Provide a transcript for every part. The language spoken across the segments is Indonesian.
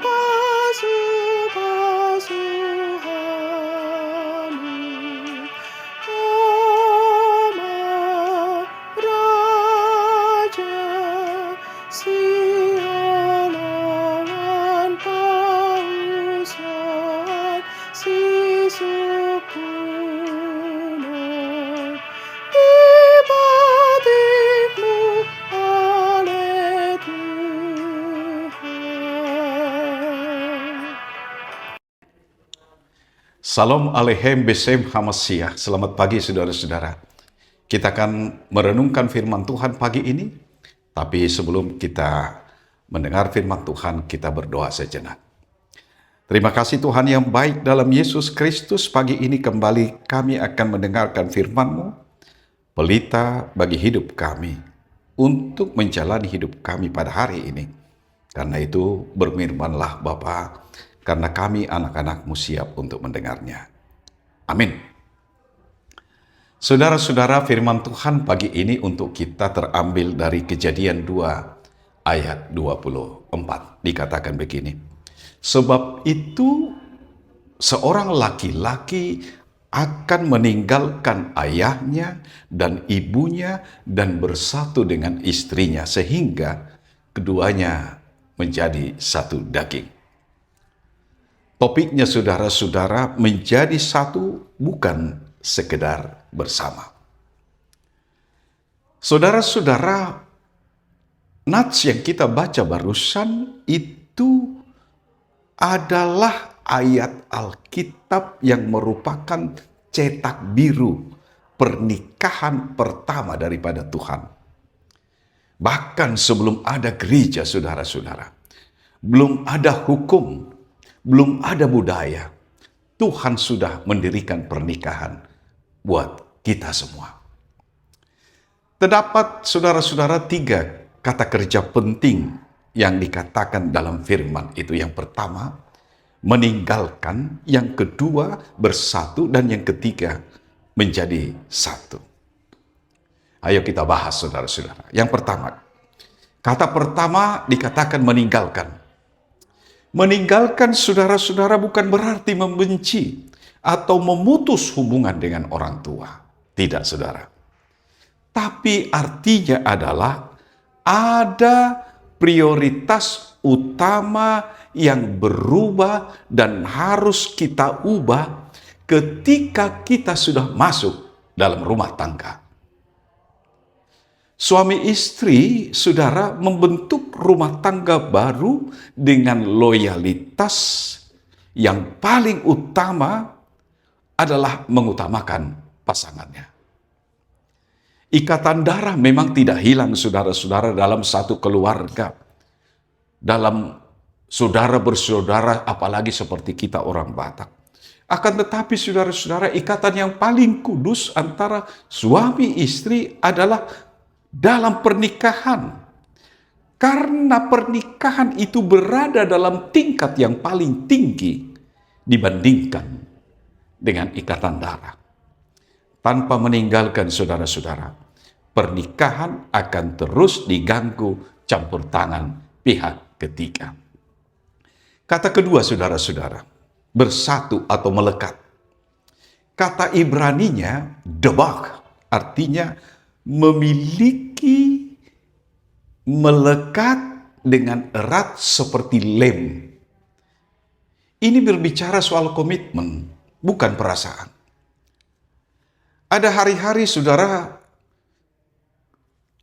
kasuh-kasuhan-Mu, Rama Raja Sioloan pausan si sukuno di batik-Mu oleh Tuhan. Salam Aleichem Besem Hamashiach. Selamat pagi saudara-saudara. Kita akan merenungkan firman Tuhan pagi ini. Tapi sebelum kita mendengar firman Tuhan, kita berdoa sejenak. Terima kasih Tuhan yang baik dalam Yesus Kristus. Pagi ini kembali kami akan mendengarkan firman-Mu, pelita bagi hidup kami, untuk menjalani hidup kami pada hari ini. Karena itu berfirmanlah Bapa, karena kami anak-anak-Mu siap untuk mendengarnya. Amin. Saudara-saudara, firman Tuhan pagi ini untuk kita terambil dari Kejadian 2 ayat 24. Dikatakan begini, sebab itu seorang laki-laki akan meninggalkan ayahnya dan ibunya dan bersatu dengan istrinya sehingga keduanya menjadi satu daging. Topiknya saudara-saudara, menjadi satu bukan sekedar bersama. Saudara-saudara, nats yang kita baca barusan itu adalah ayat Alkitab yang merupakan cetak biru pernikahan pertama daripada Tuhan. Bahkan sebelum ada gereja, saudara-saudara, belum ada hukum, belum ada budaya, Tuhan sudah mendirikan pernikahan buat kita semua. Terdapat saudara-saudara 3 kata kerja penting yang dikatakan dalam firman itu. Yang pertama, meninggalkan. Yang kedua, bersatu. Dan yang ketiga, menjadi satu. Ayo kita bahas saudara-saudara. Yang pertama, kata pertama dikatakan meninggalkan. Meninggalkan saudara-saudara bukan berarti membenci atau memutus hubungan dengan orang tua. Tidak, saudara. Tapi artinya adalah ada prioritas utama yang berubah dan harus kita ubah ketika kita sudah masuk dalam rumah tangga. Suami istri, saudara, membentuk rumah tangga baru dengan loyalitas yang paling utama adalah mengutamakan pasangannya. Ikatan darah memang tidak hilang, saudara-saudara, dalam satu keluarga. Dalam saudara bersaudara, apalagi seperti kita orang Batak. Akan tetapi, saudara-saudara, ikatan yang paling kudus antara suami istri adalah dalam pernikahan. Karena pernikahan itu berada dalam tingkat yang paling tinggi dibandingkan dengan ikatan darah. Tanpa meninggalkan saudara-saudara, pernikahan akan terus diganggu campur tangan pihak ketiga. Kata kedua, saudara-saudara, bersatu atau melekat. Kata Ibraninya debak, artinya memiliki, melekat dengan erat seperti lem. Ini berbicara soal komitmen, bukan perasaan. Ada hari-hari, saudara,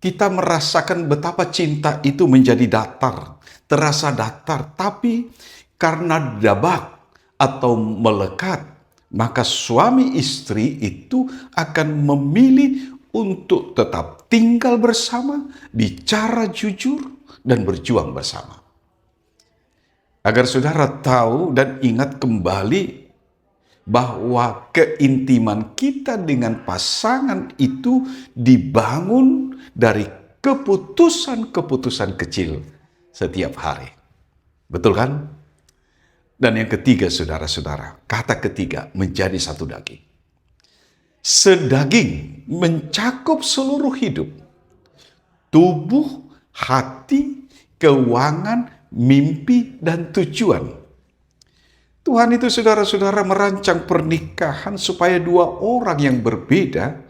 kita merasakan betapa cinta itu menjadi datar, terasa datar, tapi karena dabak atau melekat, maka suami istri itu akan memilih untuk tetap tinggal bersama, bicara jujur, dan berjuang bersama. Agar saudara tahu dan ingat kembali bahwa keintiman kita dengan pasangan itu dibangun dari keputusan-keputusan kecil setiap hari. Betul kan? Dan yang ketiga, saudara-saudara, kata ketiga, menjadi satu daging. Sedaging mencakup seluruh hidup, tubuh, hati, keuangan, mimpi, dan tujuan. Tuhan itu saudara-saudara merancang pernikahan supaya dua orang yang berbeda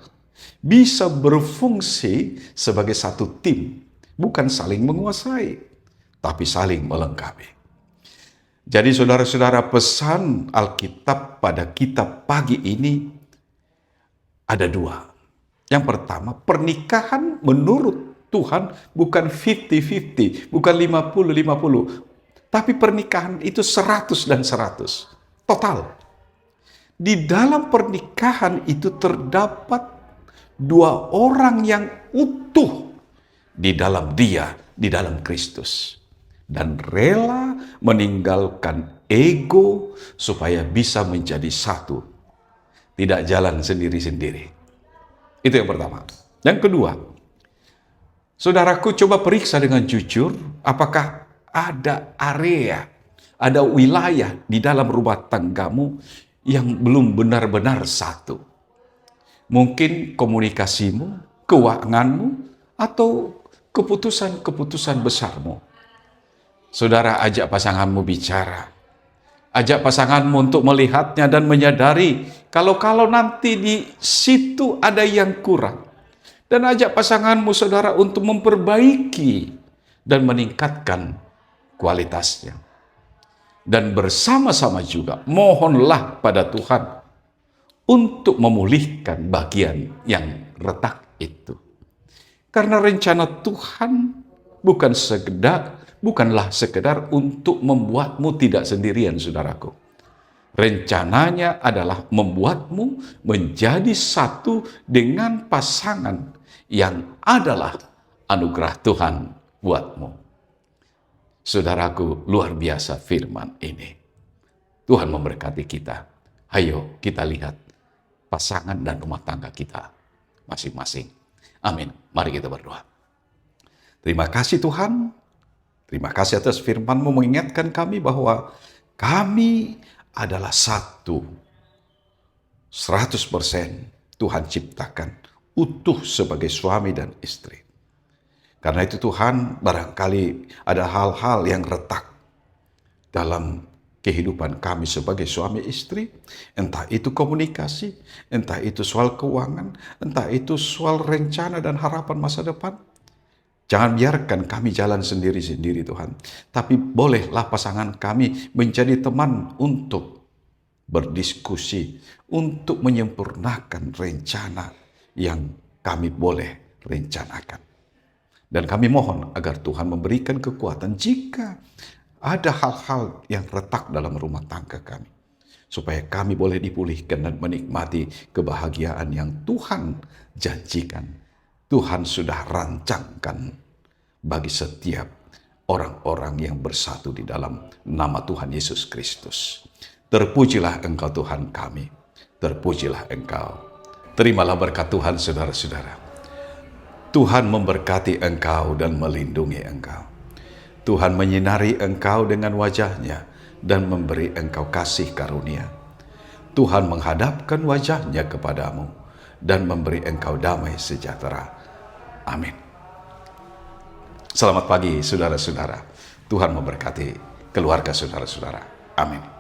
bisa berfungsi sebagai satu tim. Bukan saling menguasai, tapi saling melengkapi. Jadi saudara-saudara, pesan Alkitab pada kita pagi ini ada dua. Yang pertama, pernikahan menurut Tuhan bukan 50-50, bukan 50-50. Tapi pernikahan itu 100 dan 100. Total. Di dalam pernikahan itu terdapat dua orang yang utuh di dalam Dia, di dalam Kristus. Dan rela meninggalkan ego supaya bisa menjadi satu. Tidak jalan sendiri-sendiri. Itu yang pertama. Yang kedua, saudaraku, coba periksa dengan jujur apakah ada area, ada wilayah di dalam rumah tanggamu yang belum benar-benar satu. Mungkin komunikasimu, keuanganmu, atau keputusan-keputusan besarmu. Saudara, ajak pasanganmu bicara. Ajak pasanganmu untuk melihatnya dan menyadari kalau nanti di situ ada yang kurang. Dan ajak pasanganmu, saudara, untuk memperbaiki dan meningkatkan kualitasnya. Dan bersama-sama juga mohonlah pada Tuhan untuk memulihkan bagian yang retak itu. Karena rencana Tuhan bukanlah sekedar untuk membuatmu tidak sendirian, saudaraku. Rencananya adalah membuatmu menjadi satu dengan pasangan yang adalah anugerah Tuhan buatmu. Saudaraku, luar biasa firman ini. Tuhan memberkati kita. Ayo kita lihat pasangan dan rumah tangga kita masing-masing. Amin. Mari kita berdoa. Terima kasih Tuhan. Terima kasih atas firman-Mu mengingatkan kami bahwa kami adalah satu. 100% Tuhan ciptakan utuh sebagai suami dan istri. Karena itu Tuhan, barangkali ada hal-hal yang retak dalam kehidupan kami sebagai suami istri. Entah itu komunikasi, entah itu soal keuangan, entah itu soal rencana dan harapan masa depan. Jangan biarkan kami jalan sendiri-sendiri Tuhan. Tapi bolehlah pasangan kami menjadi teman untuk berdiskusi, untuk menyempurnakan rencana yang kami boleh rencanakan. Dan kami mohon agar Tuhan memberikan kekuatan jika ada hal-hal yang retak dalam rumah tangga kami. Supaya kami boleh dipulihkan dan menikmati kebahagiaan yang Tuhan janjikan. Tuhan sudah rancangkan bagi setiap orang-orang yang bersatu di dalam nama Tuhan Yesus Kristus. Terpujilah Engkau Tuhan kami. Terpujilah Engkau. Terimalah berkat Tuhan saudara-saudara. Tuhan memberkati engkau dan melindungi engkau. Tuhan menyinari engkau dengan wajah-Nya dan memberi engkau kasih karunia. Tuhan menghadapkan wajah-Nya kepadamu dan memberi engkau damai sejahtera. Amin. Selamat pagi saudara-saudara. Tuhan memberkati keluarga saudara-saudara. Amin.